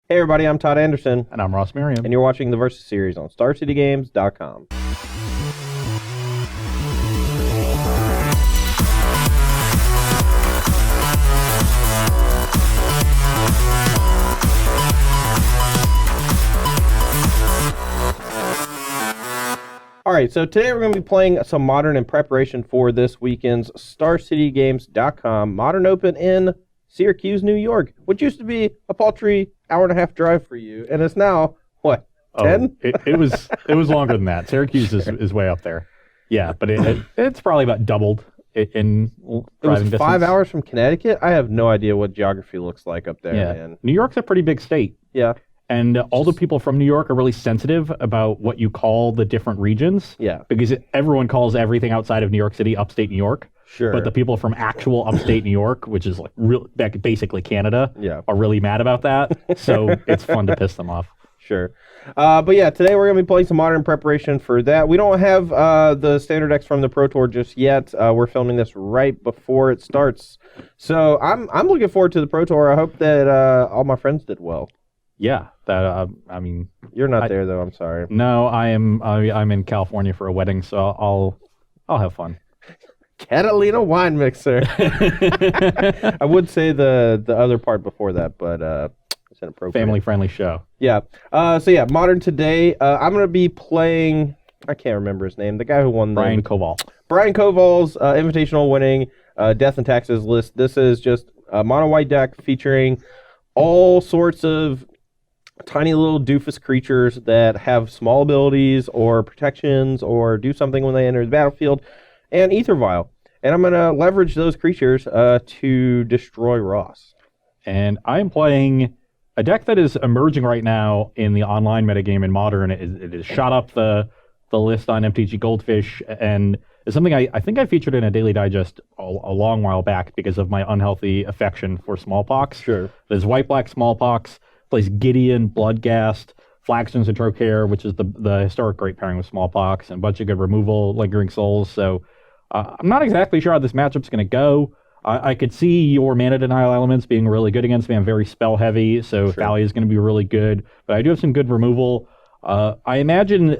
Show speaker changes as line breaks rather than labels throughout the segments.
Hey everybody, I'm Todd Anderson.
And I'm Ross Merriam.
And you're watching the Versus series on StarCityGames.com. Alright, so today we're going to be playing some Modern in preparation for this weekend's StarCityGames.com Modern Open in Syracuse, New York, which used to be a paltry hour-and-a-half drive for you, and it's now, what, 10?
It was longer than that. Syracuse is way up there. Yeah, but it's probably about doubled in driving distance.
It was 5 hours from Connecticut? I have no idea what geography looks like up there, man.
New York's a pretty big state.
Yeah.
And all the people from New York are really sensitive about what you call the different regions.
Yeah.
Because everyone calls everything outside of New York City upstate New York.
Sure.
But the people from actual upstate New York, which is like basically Canada, are really mad about that. So it's fun to piss them off.
Sure. But yeah, today we're going to be playing some Modern preparation for that. We don't have the standard decks from the Pro Tour just yet. We're filming this right before it starts. So I'm looking forward to the Pro Tour. I hope that all my friends did well.
Yeah, I mean,
you're not there though. I'm sorry.
No, I'm in California for a wedding, so I'll have fun.
Catalina wine mixer. I would say the other part before that, but it's inappropriate.
Family friendly show.
Yeah. So yeah, Modern today. I'm gonna be playing. I can't remember his name. The guy who won.
Brian Koval.
Brian Koval's invitational winning Death and Taxes list. This is just a mono white deck featuring all sorts of tiny little doofus creatures that have small abilities or protections or do something when they enter the battlefield, and Ether Vial. And I'm going to leverage those creatures to destroy Ross.
And I'm playing a deck that is emerging right now in the online metagame in Modern. It has shot up the list on MTG Goldfish, and is something I think I featured in a Daily Digest a long while back because of my unhealthy affection for Smallpox.
Sure.
There's white-black Smallpox, plays Gideon, Bloodghast, Flaxlands, and Trocare, which is the historic great pairing with Smallpox, and a bunch of good removal, Lingering Souls. So I'm not exactly sure how this matchup's going to go. I could see your mana denial elements being really good against me. I'm very spell heavy, so Thalia is going to be really good. But I do have some good removal. I imagine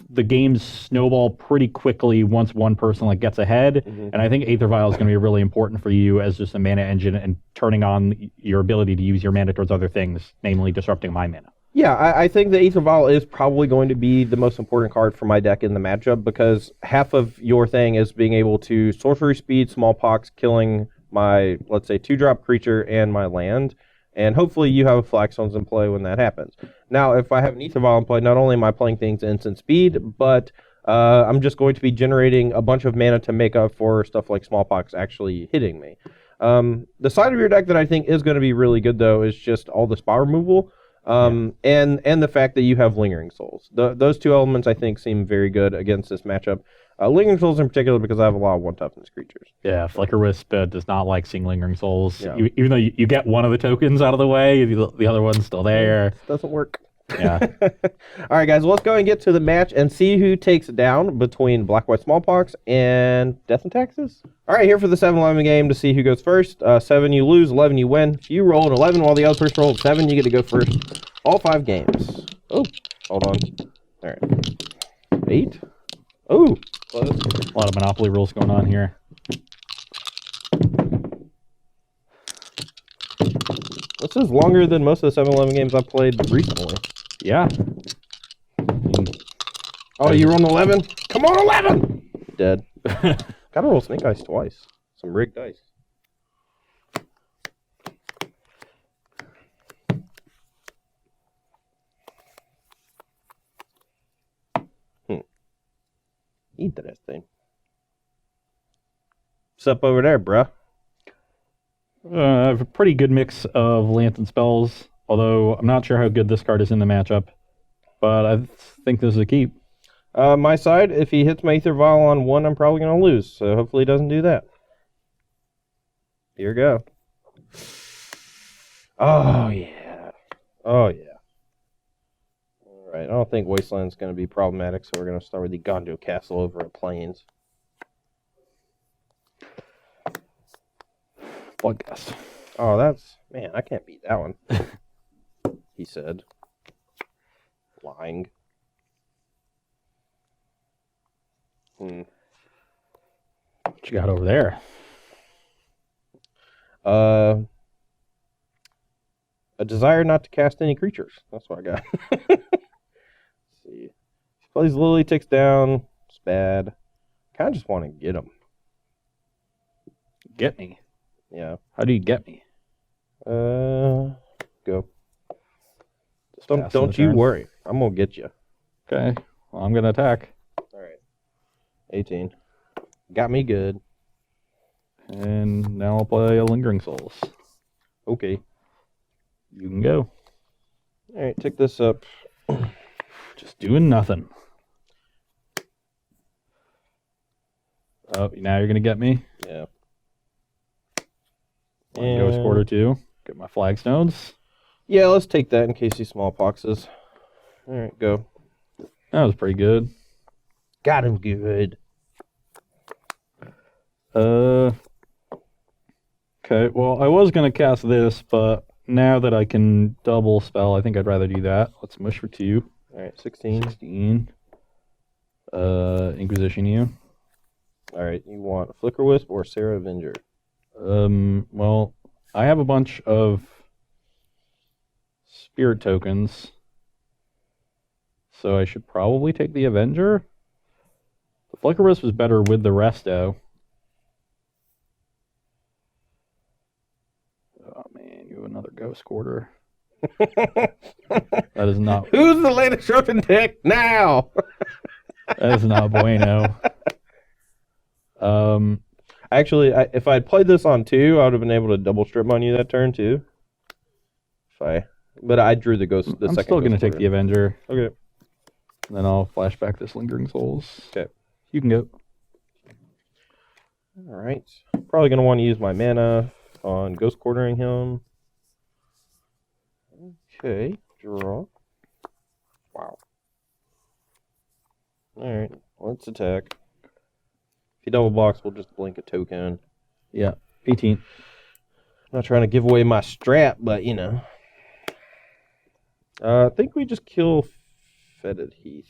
the games snowball pretty quickly once one person gets ahead, and I think Aether Vial is going to be really important for you as just a mana engine and turning on your ability to use your mana towards other things, namely disrupting my mana.
Yeah, I think the Aether Vial is probably going to be the most important card for my deck in the matchup because half of your thing is being able to sorcery speed Smallpox, killing my, let's say, 2-drop creature and my land. And hopefully you have a Flaxlands in play when that happens. Now, if I have an Ether Vial in play, not only am I playing things instant speed, but I'm just going to be generating a bunch of mana to make up for stuff like Smallpox actually hitting me. The side of your deck that I think is going to be really good, though, is just all the spell removal. And the fact that you have Lingering Souls. Those two elements, I think, seem very good against this matchup. Lingering Souls in particular because I have a lot of one-toughness creatures.
Yeah, Flicker Wisp does not like seeing Lingering Souls.
Yeah.
Even though you get one of the tokens out of the way, the other one's still there.
It doesn't work.
Yeah.
All right, guys, let's go and get to the match and see who takes it down between Black-White Smallpox and Death and Taxes. All right, here for the 7-11 game to see who goes first. 7, you lose. 11, you win. If you roll an 11 while the other person rolled 7, you get to go first. All 5 games. Oh, hold on. All right. 8. Oh, close.
A lot of Monopoly rules going on here.
This is longer than most of the 7-11 games I've played recently.
Yeah.
Oh, you rolled an 11? Come on, 11! Dead. Gotta roll Snake Eyes twice. Some rigged dice. Interesting. What's up over there, bruh?
I have a pretty good mix of Lantern spells, although I'm not sure how good this card is in the matchup. But I think this is a keep.
My side, if he hits my Ether Vial on 1, I'm probably going to lose. So hopefully he doesn't do that. Here we go. Oh, yeah. Oh, yeah. All right, I don't think Wasteland's going to be problematic, so we're going to start with the Gondo Castle over at Plains.
Bloodghast.
Oh, that's... Man, I can't beat that one. he said. Lying.
What you got over there?
A desire not to cast any creatures. That's what I got. Let's see. Plays Lily, takes down. It's bad. Kind of just want to get him.
Get me.
Yeah.
How do you get me?
Go.
Just
Don't you worry. I'm gonna get you.
Okay. Well, I'm gonna attack.
All right. 18. Got me good.
And now I'll play a Lingering Souls.
Okay.
You can go.
All right. Take this up.
Just doing nothing. Oh, now you're gonna get me.
Yeah.
Ghost Quarter 2. Get my flagstones.
Yeah, let's take that in case he smallpoxes. All right, go.
That was pretty good.
Got him good.
Okay, well, I was going to cast this, but now that I can double spell, I think I'd rather do that. Let's mush for 2.
All right, 16.
16. Inquisition you.
All right, you want a Flicker Wisp or Sarah Avenger?
Well, I have a bunch of spirit tokens, so I should probably take the Avenger. The Flicker Wisp was better with the Resto. Oh man, you have another Ghost Quarter. That is not.
Who's the latest Sharpen deck now?
That is not bueno.
Actually, if I'd played this on 2, I would have been able to double strip on you that turn too. But I drew the ghost.
I'm still going to take the Avenger.
Okay.
And then I'll flashback this Lingering Souls.
Okay.
You can go.
All right. Probably going to want to use my mana on Ghost Quartering him. Okay. Draw. Wow. All right. Let's attack. If he double blocks, we'll just blink a token.
Yeah. 18.
I'm not trying to give away my strat, but you know. I think we just kill Fetid Heath.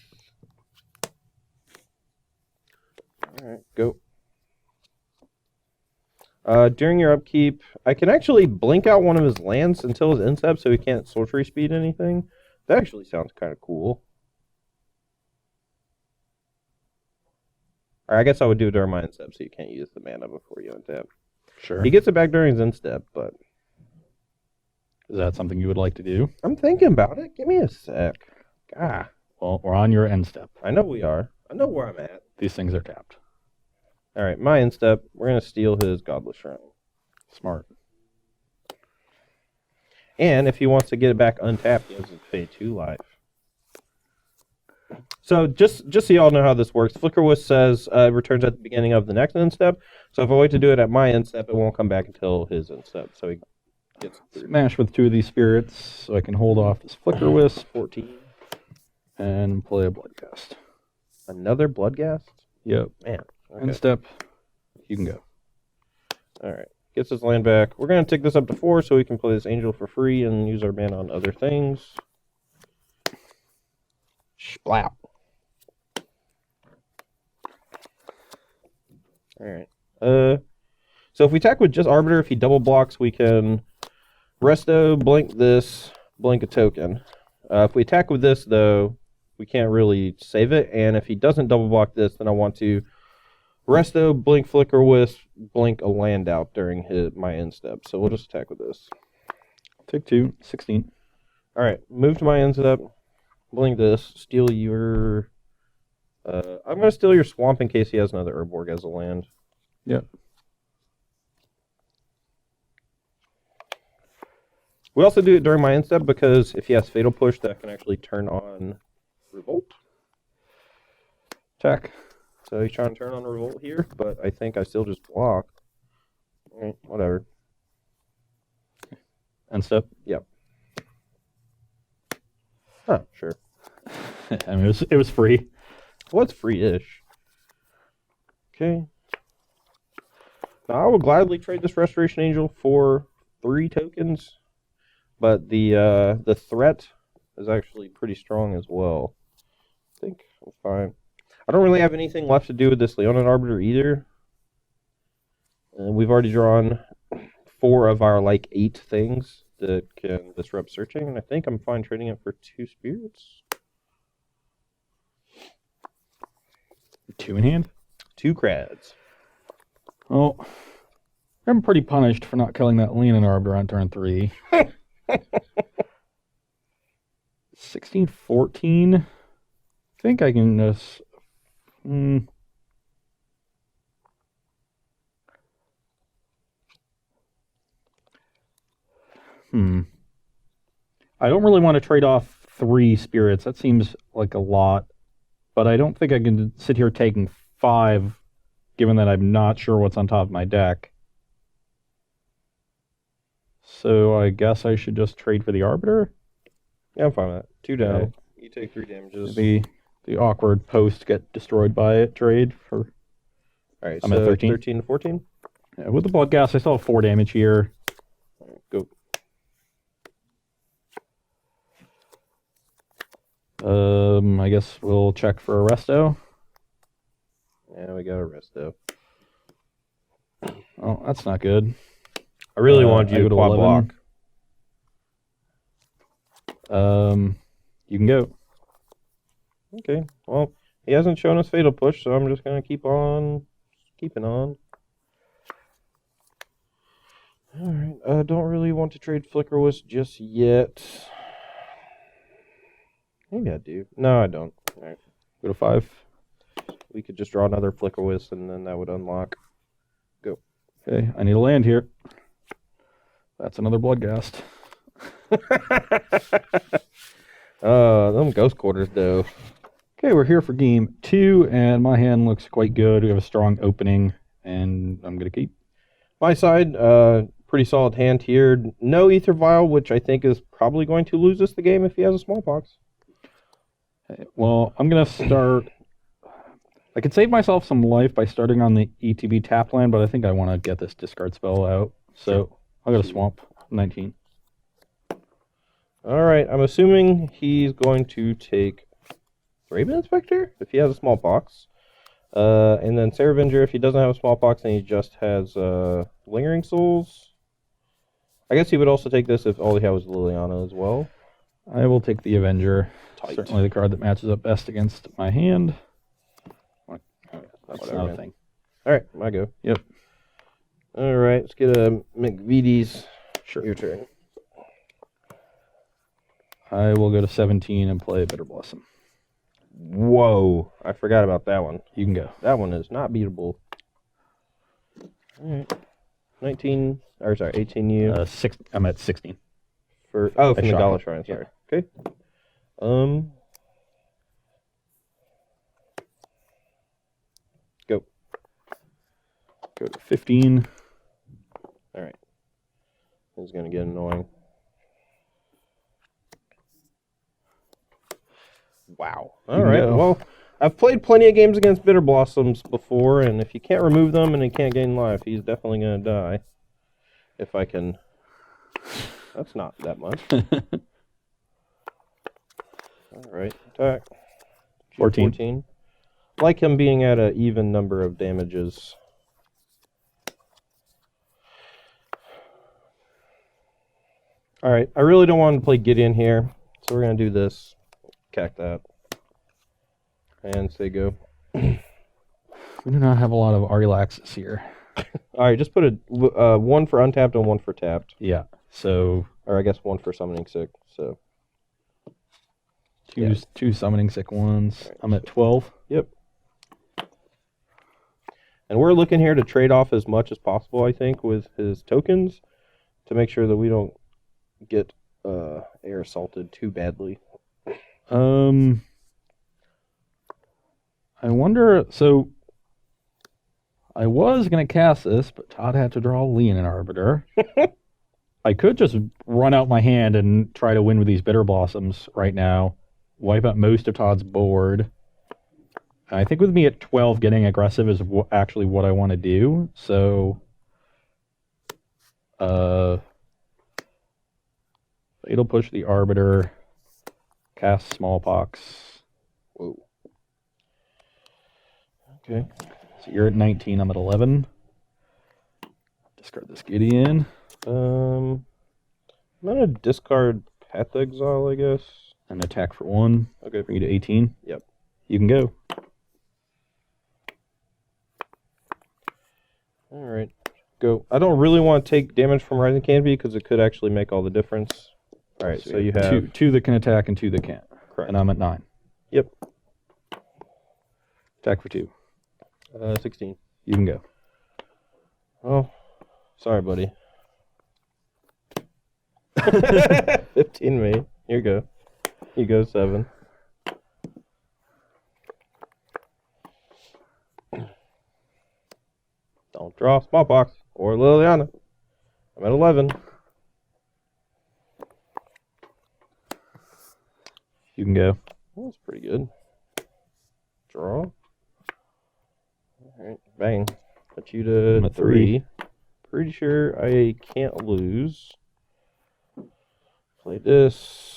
Alright, go. During your upkeep, I can actually blink out one of his lands until his end step so he can't sorcery speed anything. That actually sounds kind of cool. Or I guess I would do it during my end step so you can't use the mana before you untap.
Sure.
He gets it back during his end step, but...
Is that something you would like to do?
I'm thinking about it. Give me a sec. Ah.
Well, we're on your end step.
I know we are. I know where I'm at.
These things are tapped.
All right, my end step. We're going to steal his Godless Shrine.
Smart.
And if he wants to get it back untapped, he has to pay 2 life. So just so y'all know how this works, Flicker Wisp says returns at the beginning of the next end step. So if I wait to do it at my end step, it won't come back until his end step. So he gets
Smash with 2 of these spirits so I can hold off this Flicker Wisp
14.
and play a Bloodcast.
Another Bloodghast?
Yep.
Man. Okay.
End step. You can go.
All right. Gets his land back. We're going to take this up to 4 so we can play this Angel for free and use our mana on other things. Splat. All right. So if we attack with just Arbiter, if he double blocks, we can Resto, blink this, blink a token. If we attack with this, though, we can't really save it. And if he doesn't double block this, then I want to Resto, blink Flicker Wisp, blink a land out during my end step. So we'll just attack with this.
Take 2. 16.
All right. Move to my end step. Blink this. Steal your... I'm going to steal your Swamp in case he has another Urborg as a land.
Yep.
We also do it during my end step because if he has Fatal Push, that can actually turn on Revolt.
Attack.
So he's trying to turn on Revolt here, but I think I still just block. All right, whatever.
End step.
Yep. Huh, sure.
I mean, it was free.
Well, it's free-ish. Okay. Now, I would gladly trade this Restoration Angel for 3 tokens. but the threat is actually pretty strong as well. I think I'm fine. I don't really have anything left to do with this Leonin Arbiter either. And we've already drawn 4 of our, 8 things that can disrupt searching, and I think I'm fine trading it for 2 spirits.
2 in hand?
2 crads.
Well, I'm pretty punished for not killing that Leonin Arbiter on turn 3. 16, 14. I think I can just... I don't really want to trade off 3 spirits. That seems like a lot. But I don't think I can sit here taking 5, given that I'm not sure what's on top of my deck. So I guess I should just trade for the Arbiter?
Yeah, I'm fine with that. 2 down.
Okay.
You take 3 damages.
The awkward post get destroyed by it trade for...
Alright,
I'm
so
at 13.
13 to 14?
Yeah, with the blood gas, I still have 4 damage here.
Alright, go.
I guess we'll check for a resto.
Yeah, we got a resto.
Oh, that's not good.
I really wanted
I
you
go
to
to
quad
11.
block.
You can go.
Okay, well, he hasn't shown us Fatal Push, so I'm just going to keep on keeping on. Alright, I don't really want to trade Flicker Wisp just yet. Maybe I do. No, I don't. Alright,
Go to 5.
we could just draw another Flicker Wisp and then that would unlock. Go.
Okay, I need a land here. That's another bloodghast.
Them ghost quarters though.
Okay, we're here for game 2, and my hand looks quite good. We have a strong opening, and I'm going to keep.
My side, pretty solid hand here. No Ether Vial, which I think is probably going to lose us the game if he has a Smallpox.
Okay, well, I'm going to start... I could save myself some life by starting on the ETB tap land, but I think I want to get this discard spell out. So I'll go to Swamp 19.
Alright, I'm assuming he's going to take Raven Inspector if he has a Smallpox. And then Saravenger if he doesn't have a Smallpox and he just has Lingering Souls. I guess he would also take this if all he had was Liliana as well.
I will take the Avenger.
Tight.
Certainly the card that matches up best against my hand. That's
Whatever,
not a
man.
thing.
Alright, I go.
Yep.
Alright, let's get a McVitie's.
Sure.
Your turn.
I will go to 17 and play Bitter Blossom.
Whoa, I forgot about that one.
You can go.
That one is not beatable. Alright. 19, or sorry, 18 you.
I'm at 16.
From
I
the
shot
Dollar
it.
Shrine, sorry.
Yeah.
Okay. Go.
Go to 15.
Alright. This is gonna get annoying. Wow. Alright,
go.
well, I've played plenty of games against Bitter Blossoms before, and if you can't remove them and he can't gain life, he's definitely gonna die. If I can... That's not that much. Alright, attack.
14.
Like him being at an even number of damages. Alright, I really don't want to play Gideon here, so we're going to do this. Cack that. And say go.
We do not have a lot of Arilaxes here.
Alright, just put a 1 for untapped and 1 for tapped.
Yeah. So
Or I guess 1 for summoning sick, so...
two summoning sick ones.
Right,
I'm at 12.
Yep. And we're looking here to trade off as much as possible, I think, with his tokens to make sure that we don't get air assaulted too badly.
I wonder, so I was going to cast this, but Todd had to draw Leonin Arbiter. I could just run out my hand and try to win with these Bitter Blossoms right now, wipe out most of Todd's board. I think with me at 12, getting aggressive is actually what I want to do. So, Fatal Push the Arbiter. Cast Smallpox.
Whoa. Okay.
So you're at 19, I'm at 11. Discard this Gideon.
I'm gonna discard Path to Exile, I guess.
And attack for 1.
Okay.
Bring you to 18.
Yep.
You can go.
Alright. Go. I don't really want to take damage from Rising Canopy because it could actually make all the difference. Alright, so you have...
Two that can attack and 2 that can't.
Correct.
And I'm at 9.
Yep.
Attack for 2.
16.
You can go.
Oh, sorry, buddy. 15 me. Here you go. You go 7. Don't draw Smallpox or Liliana. I'm at 11.
You can go.
That's pretty good. Draw. Alright, bang. Put you
I'm
to
at 3.
3. Pretty sure I can't lose. Play this.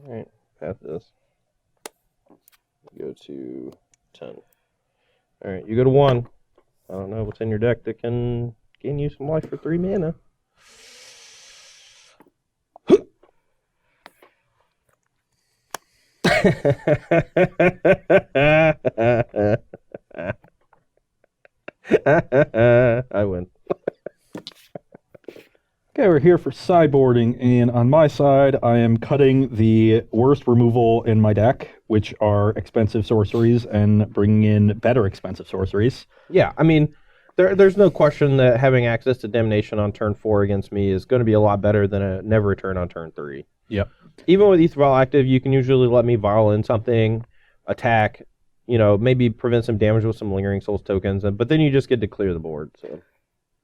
Alright, path this. Go to 10. Alright, you go to 1. I don't know what's in your deck that can gain you some life for 3 mana. I win.
Okay, we're here for sideboarding, and on my side, I am cutting the worst removal in my deck, which are expensive sorceries, and bringing in better expensive sorceries.
Yeah, I mean, there's no question that having access to Damnation on turn 4 against me is going to be a lot better than a Never Return on turn 3.
Yep.
Even with Ether Vial active, you can usually let me vial in something, attack, maybe prevent some damage with some Lingering Souls tokens, but then you just get to clear the board. So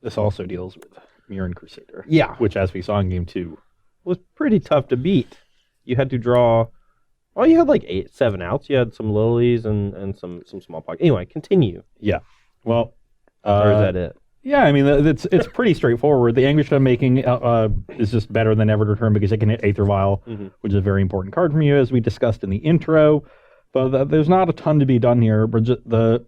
This also deals with Mirren Crusader.
Yeah.
Which, as we saw in Game 2,
was pretty tough to beat. You had to draw... Well, you had like 7 outs. You had some Lilies and some Smallpox. Anyway, continue.
yeah. Well...
Or is that it?
Yeah, I mean, it's pretty straightforward. The Anguish I'm making is just better than Never Return because it can hit Aether Vial, which is a very important card from you, as we discussed in the intro. But there's not a ton to be done here. But the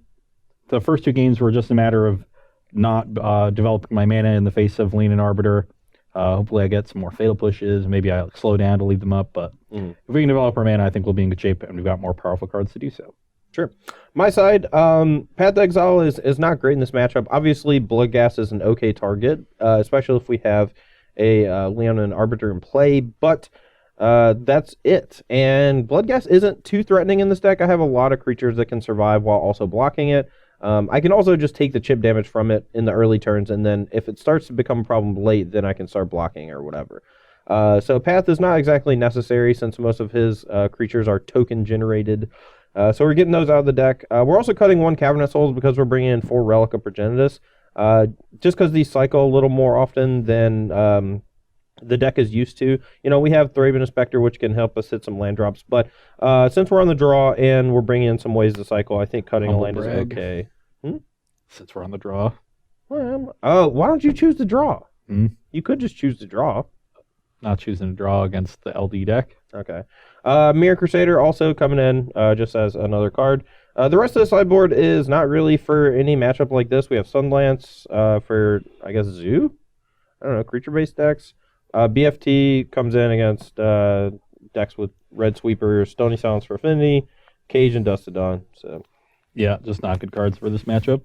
first 2 games were just a matter of not developing my mana in the face of Lean and Arbiter. Hopefully I get some more Fatal Pushes. Maybe I slow down to leave them up. But if we can develop our mana, I think we'll be in good shape, and we've got more powerful cards to do so.
Sure. My side, Path to Exile is not great in this matchup. Obviously, Bloodghast is an okay target, especially if we have a Leon and Arbiter in play, but that's it. And Bloodghast isn't too threatening in this deck. I have a lot of creatures that can survive while also blocking it. I can also just take the chip damage from it in the early turns, and then if it starts to become a problem late, then I can start blocking or whatever. So Path is not exactly necessary since most of his creatures are token generated. So we're getting those out of the deck. We're also cutting 1 Cavernous Souls because we're bringing in 4 Relic of Progenitus. Just because these cycle a little more often than the deck is used to. We have Thraben Inspector, which can help us hit some land drops. But since we're on the draw and we're bringing in some ways to cycle, I think cutting a land is okay.
Since we're on the draw.
Well, why don't you choose to draw? You could just choose to draw.
Not choosing to draw against the LD deck.
Okay. Mirror Crusader also coming in just as another card. The rest of the sideboard is not really for any matchup like this. We have Sunlance for, I guess, Zoo? I don't know, creature-based decks. BFT comes in against decks with Red Sweeper, Stony Silence for Affinity, Cage, and Dust to Dawn. So,
yeah, just not good cards for this matchup.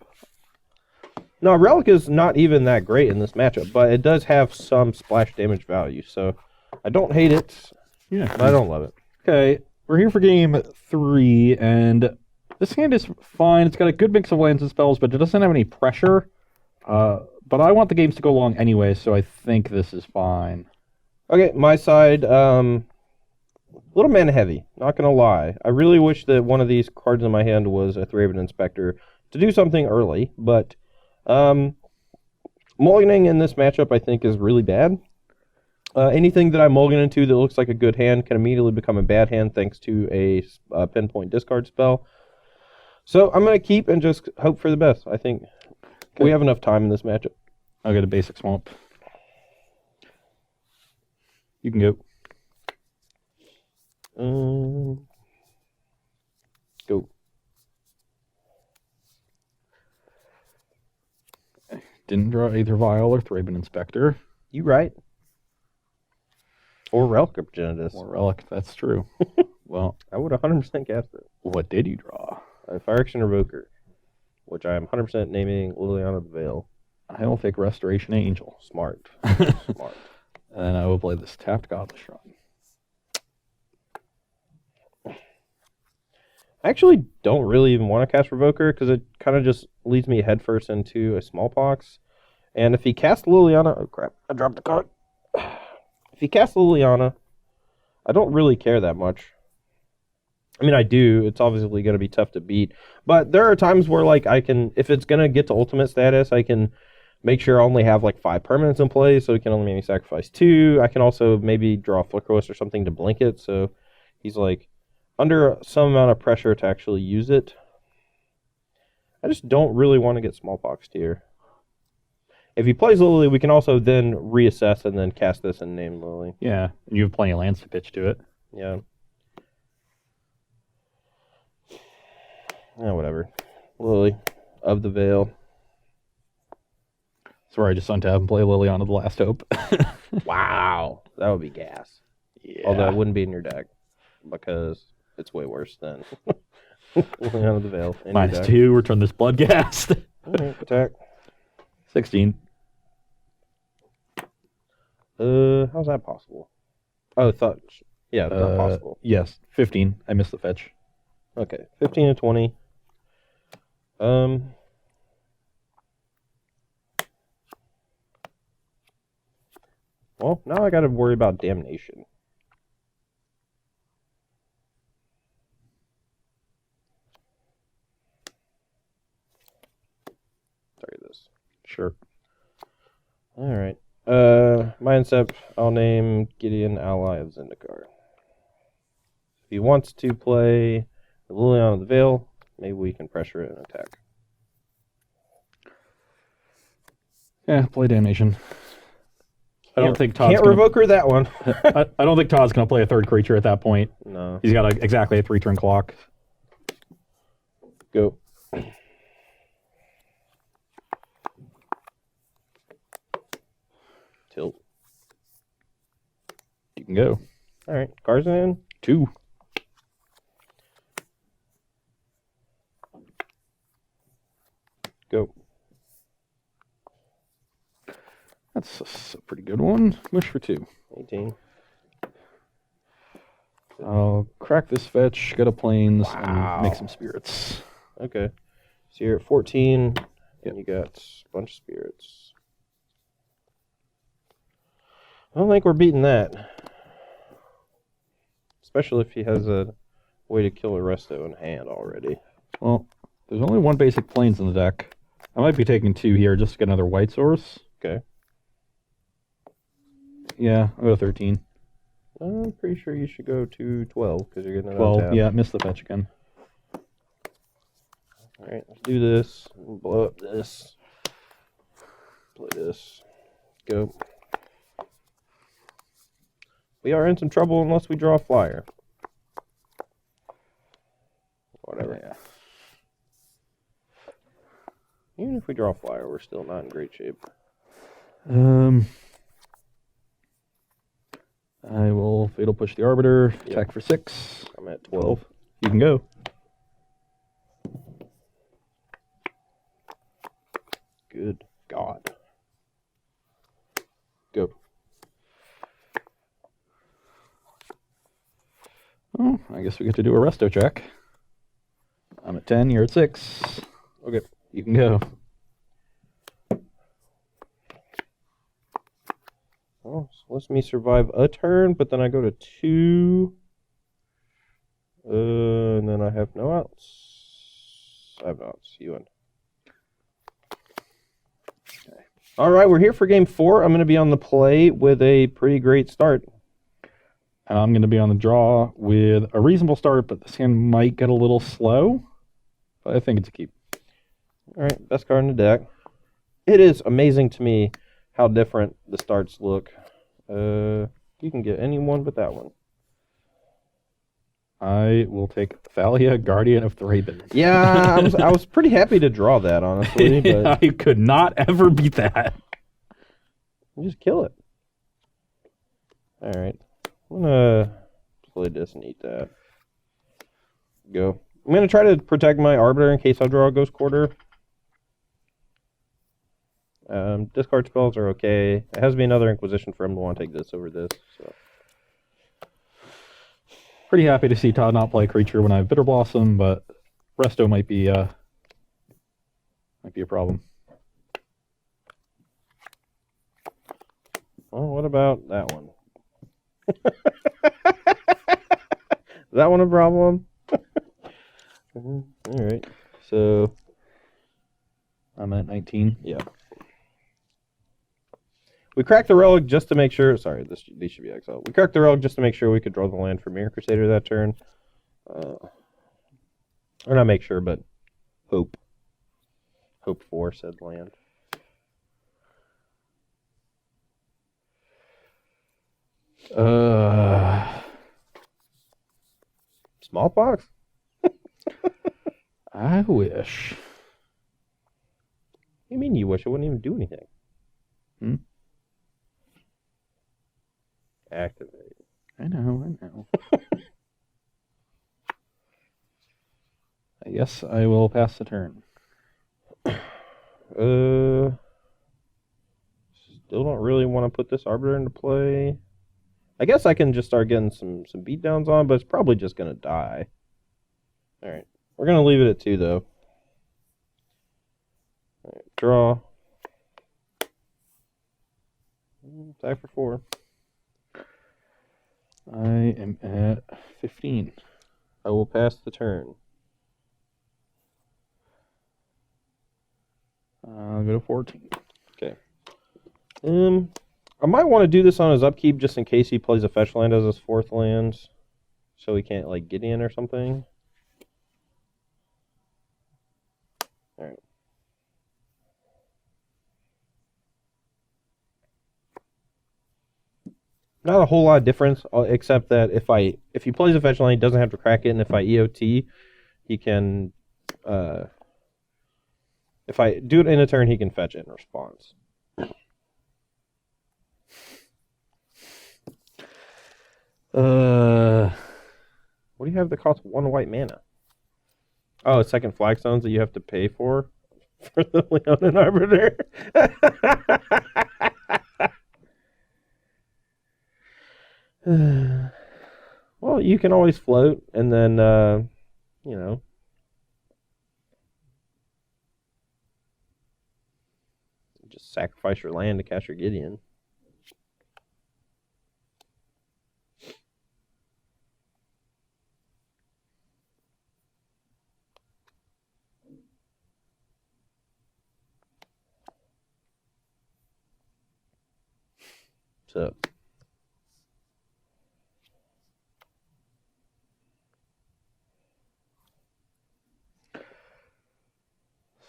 No, Relic is not even that great in this matchup, but it does have some splash damage value, so I don't hate it.
Yeah,
but I don't love it.
Okay, we're here for game 3, and this hand is fine. It's got a good mix of lands and spells, but it doesn't have any pressure. But I want the games to go long anyway, so I think this is fine.
Okay, my side, a little mana heavy, not gonna lie. I really wish that one of these cards in my hand was a Thraben Inspector to do something early, but mulliganing in this matchup I think is really bad. Anything that I mulligan into that looks like a good hand can immediately become a bad hand thanks to a pinpoint discard spell. So I'm going to keep and just hope for the best. I think we have enough time in this matchup.
I'll get a basic swamp. You can go.
Go.
Didn't draw either Vial or Thraben Inspector.
You right. Or Relic of Progenitus.
Or Relic, that's true. Well,
I would 100% cast it.
what did you draw?
A Fire Action Revoker, which I am 100% naming Liliana the Veil.
I will take Restoration Angel.
Smart. Smart.
And I will play this tapped Godless Shrine.
I actually don't really even want to cast Revoker because it kind of just leads me headfirst into a Smallpox. And if he casts Liliana... Oh, crap. I dropped the card. If he casts Liliana, I don't really care that much. I mean, I do. It's obviously going to be tough to beat. But there are times where, like, I can... If it's going to get to ultimate status, I can make sure I only have, like, 5 permanents in play, so he can only maybe sacrifice 2. I can also maybe draw Flickerless or something to blink it, so he's, like... under some amount of pressure to actually use it. I just don't really want to get Smallpox here. If he plays Lily, we can also then reassess and then cast this and name Lily.
Yeah, and you have plenty of lands to pitch to it.
Yeah. Yeah, whatever. Lily of the Veil.
Sorry, I just untap and play Liliana the Last Hope.
Wow. That would be gas.
Yeah.
Although it wouldn't be in your deck because it's way worse than Liliana of the Veil.
-2, return this Bloodghast.
Alright, attack.
16.
How's that possible? Oh, thought. Yeah, not possible.
Yes, 15. I missed the fetch.
Okay, 15 and 20. Well, now I got to worry about Damnation. Sorry, this.
Sure.
All right. My incept, I'll name Gideon Ally of Zendikar. If he wants to play the Liliana of the Veil, maybe we can pressure it and attack.
Yeah, play Damnation. I don't think Todd's
can't revoker that one.
I don't think Todd's going to play a third creature at that point.
No.
He's got exactly a 3-turn clock.
Go. Tilt.
You can go.
All right. Cards in.
2.
Go.
That's a pretty good one. Wish for 2.
18.
I'll crack this fetch, go to Plains,
Wow.
and make some spirits.
Okay. So you're at 14,
Yep.
and you got a bunch of spirits. I don't think we're beating that. Especially if he has a way to kill a resto in hand already.
Well, there's only one basic Plains in the deck. I might be taking 2 here just to get another white source.
Okay.
Yeah, I'll go to 13.
I'm pretty sure you should go to 12 because you're getting it
12,
untapped.
yeah, missed the fetch again.
Alright, let's do this. Blow up this. Play this. Go. We are in some trouble unless we draw a flyer. Whatever.
Yeah.
Even if we draw a flyer, we're still not in great shape.
I will Fatal Push the Arbiter,
Yep.
attack for 6.
I'm at 12.
You can go.
Good God. Go.
Oh, I guess we get to do a resto check. I'm at 10, you're at 6.
Okay.
You can go.
Oh, so lets me survive a turn, but then I go to 2. And then I have no outs. I have no outs. You win. Okay. All right, we're here for game 4. I'm going to be on the play with a pretty great start.
And I'm going to be on the draw with a reasonable start, but this hand might get a little slow. But I think it's a keep.
All right, best card in the deck. It is amazing to me how different the starts look. You can get any one but that one.
I will take Thalia, Guardian of Thraben.
Yeah, I was pretty happy to draw that, honestly. But
I could not ever beat that.
just kill it. All right, I'm gonna play this and eat that. Go. I'm gonna try to protect my Arbiter in case I draw a Ghost Quarter. Discard spells are okay. It has to be another Inquisition for him to want to take this over this. So.
Pretty happy to see Todd not play a creature when I have Bitter Blossom, but Resto might be a problem.
Well, what about that one? Is that one a problem? All right. So
I'm at 19.
yeah. We cracked the relic just to make sure. Sorry, these should be exiled. We cracked the relic just to make sure we could draw the land for Mirror Crusader that turn. Or not make sure, but hope. Hope for said land. Smallpox?
I wish.
What do you mean you wish? It wouldn't even do anything. Activate.
I know. I guess I will pass the turn.
Still don't really want to put this Arbiter into play. I guess I can just start getting some beatdowns on, but it's probably just going to die. Alright. We're going to leave it at 2, though. All right, draw. Attack for 4.
I am at 15.
I will pass the turn.
I'll go to 14.
Okay. I might want to do this on his upkeep just in case he plays a fetch land as his 4th land, so he can't like get in or something. All right. Not a whole lot of difference, except that if he plays a fetch land, he doesn't have to crack it, and if I EOT, he can. If I do it in a turn, he can fetch it in response. What do you have that costs 1 white mana? Oh, it's second flagstones that you have to pay for the Leonin Arbiter. Well, you can always float, and then, you know. Just sacrifice your land to cast your Gideon. So.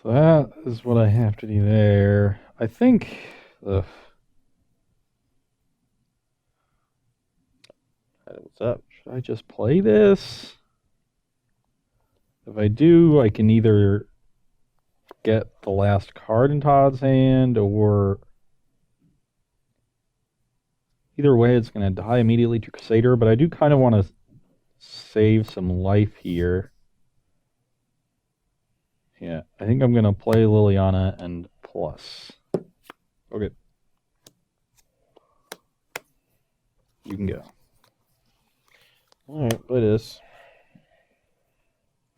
So that is what I have to do there. I think.
What's up?
Should I just play this? If I do, I can either get the last card in Todd's hand, or either way, it's going to die immediately to Crusader. But I do kind of want to save some life here. Yeah, I think I'm going to play Liliana and plus.
Okay.
You can go.
Alright, play this.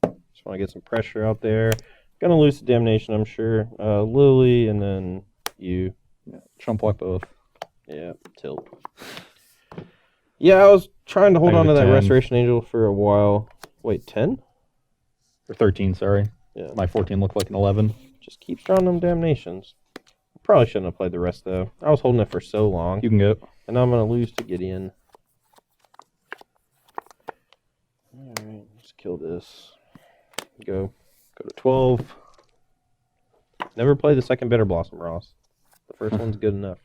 Just want to get some pressure out there. Gonna lose to Damnation, I'm sure. Lily, and then you.
Yeah, chump block both.
Yeah, tilt. Yeah, I was trying to hold
I
on
got
to
a
that
10.
Restoration Angel for a while. Wait, 10?
Or 13, sorry.
Yeah.
My 14 looked like an 11.
Just keeps drawing them Damnations. Probably shouldn't have played the rest, though. I was holding it for so long.
You can go.
And now I'm going to lose to Gideon. Alright, let's kill this. Go.
Go to 12.
Never play the second Bitter Blossom, Ross. The first one's good enough.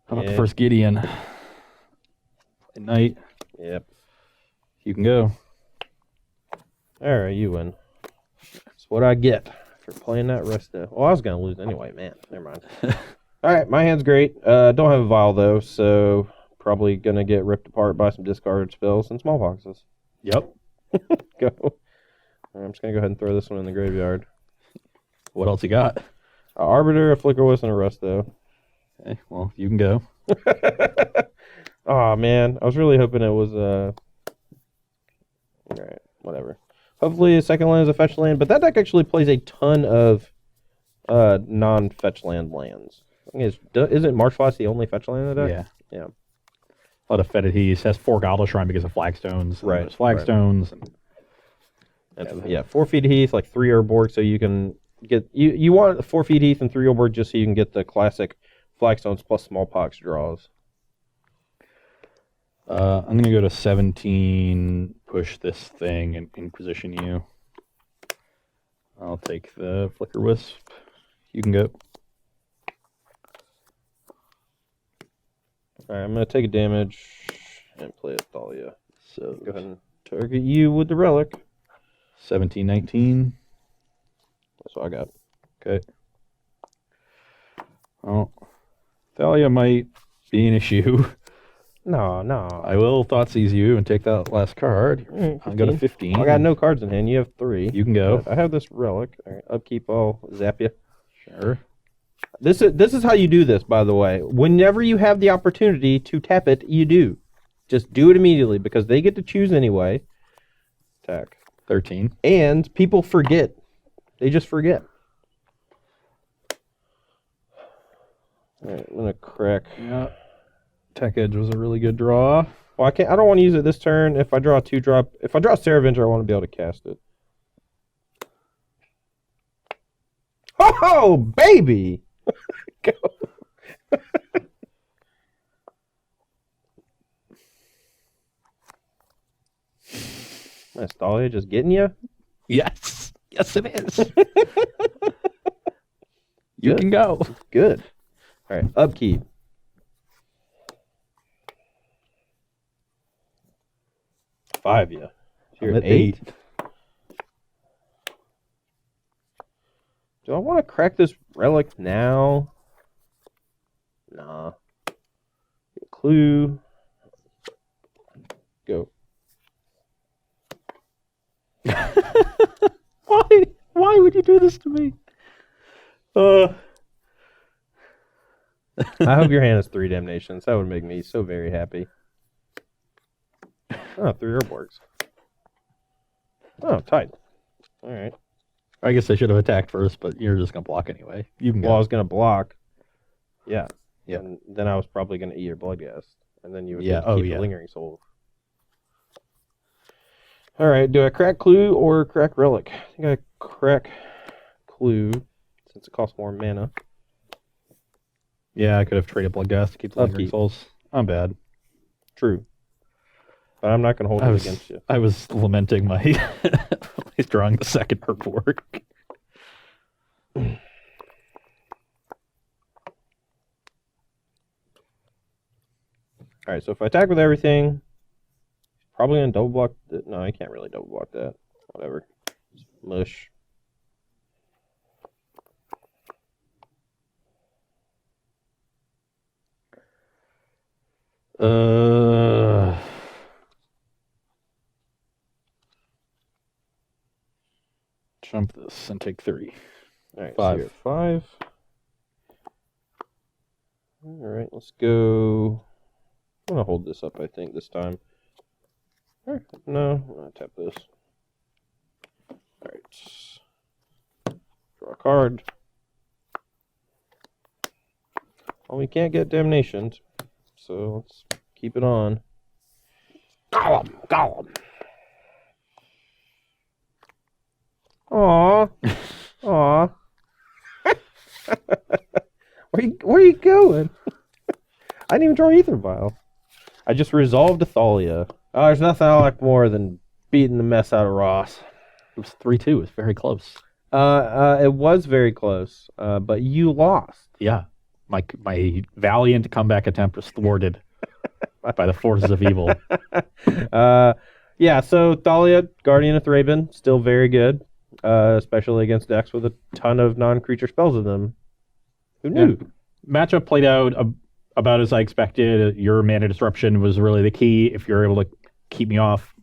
How about the first Gideon? At night.
Yep.
You can go.
All right, you win. That's what I get for playing that resto. Well, I was going to lose anyway, man. Never mind. All right, my hand's great. Don't have a vial, though, so probably going to get ripped apart by some discarded spells and smallpoxes.
Yep.
Go. I'm just going to go ahead and throw this one in the graveyard.
What else you got?
Arbiter, a Flickerless, and a resto.
Okay, well, you can go.
Oh, man. I was really hoping it was... All right, whatever. Hopefully, a second land is a fetch land, but that deck actually plays a ton of non-fetch land lands. I think isn't Marshflash the only fetch land in the deck? Yeah.
A lot of Fetid Heath. Has 4 Goblet Shrine because of Flagstones.
Right.
There's Flagstones.
Right. And 4 feet Heath, like 3 Urborg, so you can get... You want 4 feet Heath and 3 Urborg just so you can get the classic Flagstones plus Smallpox draws.
I'm going to go to 17, push this thing, and Inquisition you. I'll take the Flicker Wisp. You can go.
Alright, I'm going to take a damage and play a Thalia.
So
Go ahead and target you with the Relic.
17, 19.
That's what I got.
Okay. Well, Thalia might be an issue.
No.
I will Thoughtseize you and take that last card. I'll go to 15.
I got no cards in hand. You have 3.
You can go.
I have this Relic. All right, upkeep, I'll zap you.
Sure.
This is how you do this, by the way. Whenever you have the opportunity to tap it, you do. Just do it immediately because they get to choose anyway. Attack.
13.
And people forget. They just forget. All right, I'm gonna crack.
Yeah. Tech Edge was a really good draw.
Well, I don't want to use it this turn. If I draw a 2-drop, if I draw Saravenger, I want to be able to cast it. Oh, baby! Go. Nice, Thalia just getting you?
Yes. Yes, it is. You can go.
Good. All right, upkeep. Five, yeah. So you're
I'm
at 8. Do I want to crack this Relic now? Nah. Clue. Go.
Why would you do this to me?
I hope your hand has 3 Damnations. That would make me so very happy. Oh, 3 Urborgs. Oh, tight. All right.
I guess I should have attacked first, but you're just going to block anyway. You can go.
Well, I was going to block. Yeah.
Yeah.
And then I was probably going to eat your Bloodghast. And then you would
Yeah.
get to keep
yeah.
the Lingering Soul. All right. Do I crack Clue or crack Relic? I think I crack Clue since it costs more mana.
Yeah, I could have traded Bloodghast to keep the Lingering
Upkeep.
Souls. I'm bad.
True. But I'm not going to hold it against you.
I was lamenting my he's drawing the second Urborg.
All right, so if I attack with everything, he's probably going to double block. No, I can't really double block that. Whatever. Just mush.
Jump this and take 3.
All right,
5.
So you're at 5. All right, let's go. I'm going to hold this up, I think, this time. All right, no, I'm going to tap this. All right. Draw a card. Well, we can't get Damnations, so let's keep it on. Gollum. Aw. Aw. Where are you going? I didn't even draw Ether Vial. I just resolved a Thalia. Oh, there's nothing I like more than beating the mess out of Ross.
It was 3-2. It was very close.
It was very close, but you lost.
Yeah. My valiant comeback attempt was thwarted by the forces of evil.
Yeah, so Thalia, Guardian of Thraben, still very good, especially against decks with a ton of non-creature spells in them. Who knew?
Yeah. Matchup played out about as I expected. Your mana disruption was really the key. If you're able to keep me off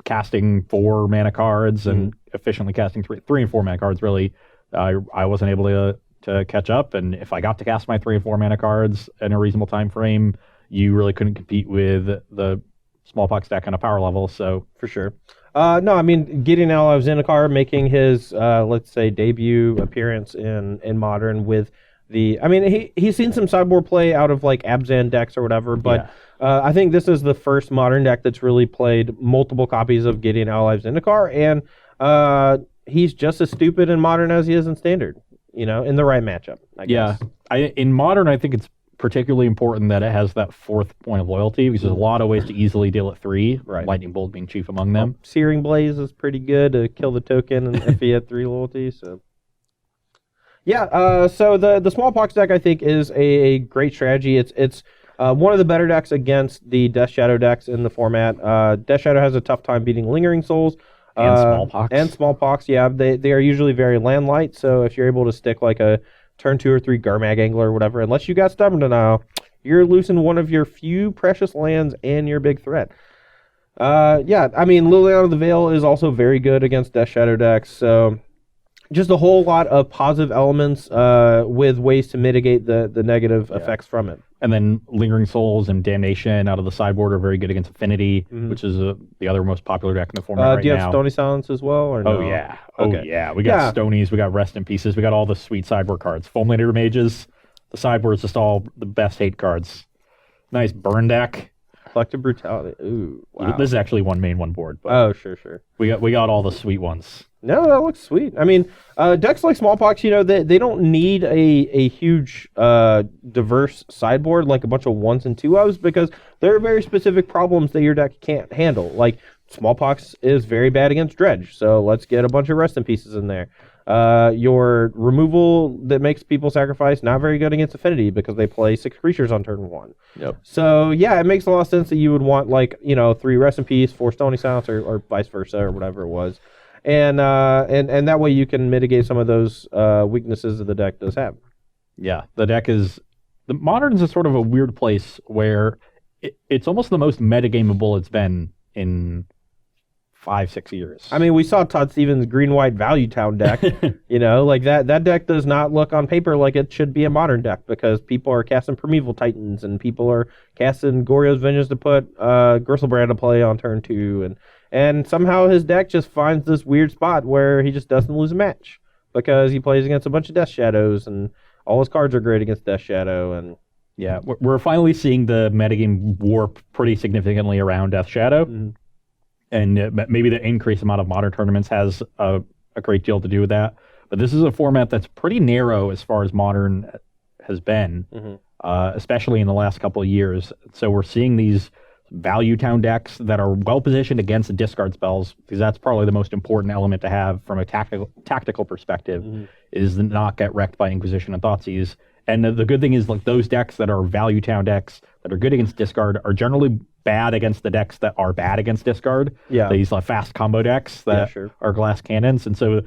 casting 4 mana cards and efficiently casting 3 and 4 mana cards, really, I wasn't able to catch up. And if I got to cast my 3 and 4 mana cards in a reasonable time frame, you really couldn't compete with the Smallpox deck on a power level. So
for sure. No, I mean, Gideon Ally of Zendikar making his, let's say, debut appearance in Modern with the... I mean, he's seen some sideboard play out of, like, Abzan decks or whatever, but I think this is the first Modern deck that's really played multiple copies of Gideon Ally of Zendikar, and he's just as stupid in Modern as he is in Standard, you know, in the right matchup, I guess.
In Modern, I think it's particularly important that it has that 4th point of loyalty, because there's a lot of ways to easily deal at 3,
right.
Lightning Bolt being chief among them.
Searing Blaze is pretty good to kill the token and if he had 3 loyalty, so... Yeah, so the Smallpox deck, I think, is a great strategy. It's one of the better decks against the Death Shadow decks in the format. Death Shadow has a tough time beating Lingering Souls.
And Smallpox.
And Smallpox, yeah. They are usually very land light, so if you're able to stick like a turn 2 or 3 Garmag Angler or whatever, unless you got Stubborn Denial, you're losing one of your few precious lands and your big threat. Yeah, I mean, Liliana of the Veil is also very good against Death Shadow decks, so... Just a whole lot of positive elements with ways to mitigate the negative effects from it.
And then Lingering Souls and Damnation out of the sideboard are very good against Affinity, which is the other most popular deck in the format right now.
Do you have Stony Silence as well? Or no?
Oh, yeah. Okay. Oh, yeah. We got Stonies, we got Rest in Pieces, we got all the sweet sideboard cards. Fulminator Mages, the sideboard is just all the best hate cards. Nice burn deck.
Collective Brutality. Ooh, wow.
This is actually one main, one board. But
oh, sure.
We got all the sweet ones.
No, that looks sweet. I mean, decks like Smallpox, you know, they don't need a huge diverse sideboard like a bunch of 1s and 2-ofs because there are very specific problems that your deck can't handle. Like, Smallpox is very bad against Dredge, so let's get a bunch of Rest in Pieces in there. Your removal that makes people sacrifice, not very good against Affinity because they play 6 creatures on turn 1.
Yep.
So, yeah, it makes a lot of sense that you would want, like, you know, 3 Rest in Peace, 4 Stony Silence, or vice versa, or whatever it was. And that way you can mitigate some of those weaknesses that the deck does have.
Yeah, the Modern is a sort of a weird place where it's almost the most metagamable it's been in 5-6 years.
I mean, we saw Todd Stevens' green-white Value Town deck. You know, like that deck does not look on paper like it should be a Modern deck because people are casting Primeval Titans and people are casting Goryo's Vengeance to put Gristlebrand to play on turn 2 and somehow his deck just finds this weird spot where he just doesn't lose a match because he plays against a bunch of Death Shadows and all his cards are great against Death Shadow. And
yeah, we're finally seeing the metagame warp pretty significantly around Death Shadow. Mm-hmm. And maybe the increased amount of Modern tournaments has a great deal to do with that. But this is a format that's pretty narrow as far as Modern has been, especially in the last couple of years. So we're seeing these Value Town decks that are well positioned against the discard spells, because that's probably the most important element to have from a tactical perspective, is to not get wrecked by Inquisition and Thoughtseize. And the good thing is, like, those decks that are Value Town decks that are good against discard are generally bad against the decks that are bad against discard.
Yeah.
These fast combo decks that are glass cannons. And so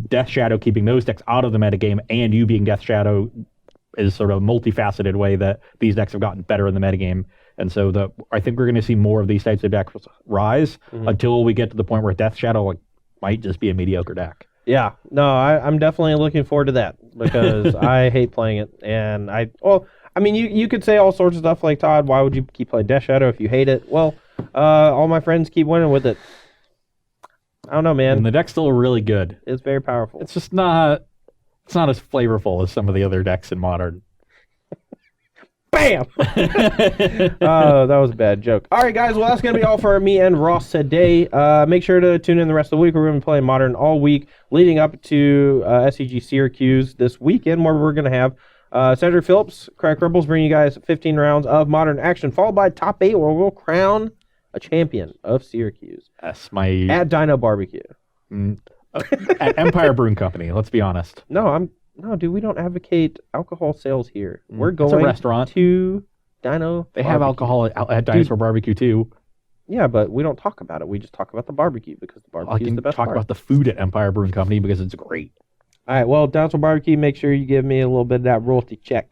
Death Shadow keeping those decks out of the metagame and you being Death Shadow is sort of a multifaceted way that these decks have gotten better in the metagame. And so I think we're going to see more of these types of decks rise until we get to the point where Death Shadow might just be a mediocre deck.
Yeah, no, I'm definitely looking forward to that because I hate playing it. And I mean, you could say all sorts of stuff like, Todd, why would you keep playing Death Shadow if you hate it? Well, all my friends keep winning with it. I don't know, man.
And the deck's still really good.
It's very powerful.
It's just not as flavorful as some of the other decks in Modern.
Bam! Oh, that was a bad joke. All right, guys. Well, that's going to be all for me and Ross today. Make sure to tune in the rest of the week. We're going to be playing Modern all week, leading up to SCG Syracuse this weekend, where we're going to have Senator Phillips, Crack Rebels, bring you guys 15 rounds of Modern action, followed by Top 8, where we'll crown a champion of Syracuse
Yes, my
at Dino Barbecue.
at Empire Brewing Company. Let's be honest.
No, dude. We don't advocate alcohol sales here. We're
It's a
going
restaurant.
to Dino.
They have alcohol at Dinosaur Barbecue too.
Yeah, but we don't talk about it. We just talk about the barbecue because the
I
barbecue is
can
the best
talk
part.
about the food at Empire Brewing Company because it's great.
All right, well, Dinosaur Barbecue, make sure you give me a little bit of that royalty check.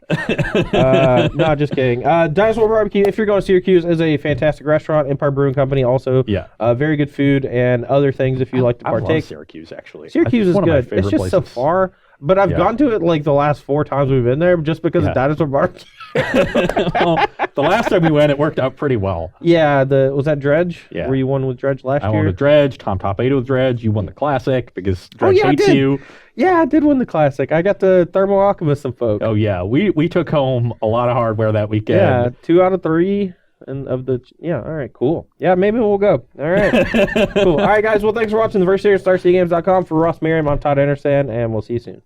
No, just kidding. Dinosaur Barbecue, if you're going to Syracuse, is a fantastic restaurant. Empire Brewing Company also.
Yeah.
Very good food and other things if you like to
I love
partake.
Syracuse, actually.
Syracuse
It's
is
one of my
good.
favorite
It's just so
places.
far. But I've gone to it like the last 4 times we've been there just because of Dinosaur Barbecue.
Well, the last time we went, it worked out pretty well.
Yeah, was that Dredge?
Yeah.
Where you won with Dredge last
I
year?
won with Dredge. Tom top 8 with Dredge. You won the Classic because Dredge
I
hates
did.
you.
Yeah, I did win the Classic. I got to Thermal Alchemist some folk.
Oh, yeah. We took home a lot of hardware that weekend.
Yeah, 2 out of 3. And all right, cool. Yeah, maybe we'll go. All right. Cool. All right, guys. Well, thanks for watching the Very Serious StarCityGames.com. For Ross Merriam, I'm Todd Anderson, and we'll see you soon.